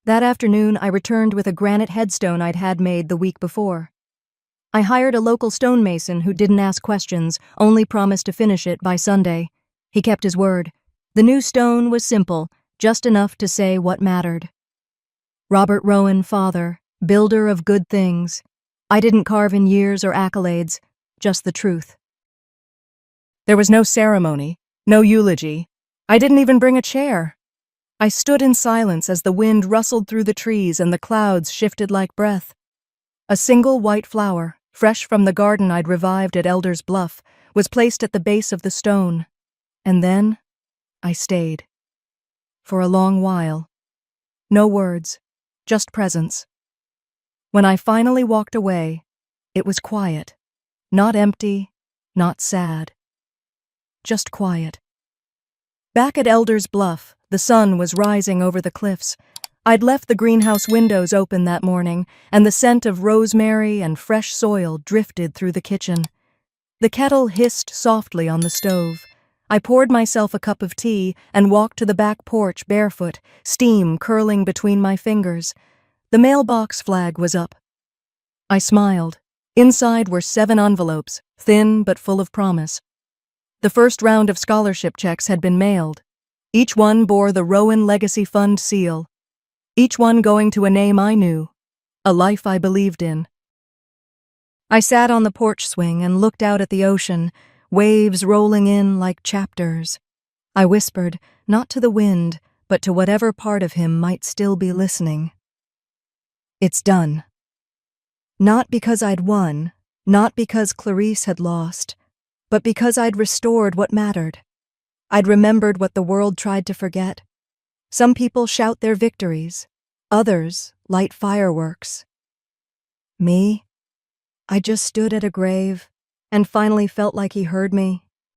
That afternoon, I returned with a granite headstone I'd had made the week before. I hired a local stonemason who didn't ask questions, only promised to finish it by Sunday. He kept his word. The new stone was simple, just enough to say what mattered. Robert Rowan, father, builder of good things. I didn't carve in years or accolades, just the truth. There was no ceremony, no eulogy. I didn't even bring a chair. I stood in silence as the wind rustled through the trees and the clouds shifted like breath. A single white flower, fresh from the garden I'd revived at Elder's Bluff, was placed at the base of the stone. And then I stayed. For a long while. No words, just presence. When I finally walked away, it was quiet. Not empty, not sad. Just quiet. Back at Elder's Bluff, the sun was rising over the cliffs. I'd left the greenhouse windows open that morning, and the scent of rosemary and fresh soil drifted through the kitchen. The kettle hissed softly on the stove. I poured myself a cup of tea and walked to the back porch barefoot, steam curling between my fingers. The mailbox flag was up. I smiled. Inside were 7 envelopes, thin but full of promise. The first round of scholarship checks had been mailed. Each one bore the Rowan Legacy Fund seal. Each one going to a name I knew, a life I believed in. I sat on the porch swing and looked out at the ocean, waves rolling in like chapters. I whispered, not to the wind, but to whatever part of him might still be listening. It's done. Not because I'd won, not because Clarice had lost, but because I'd restored what mattered. I'd remembered what the world tried to forget. Some people shout their victories, others light fireworks. Me? I just stood at a grave and finally felt like he heard me.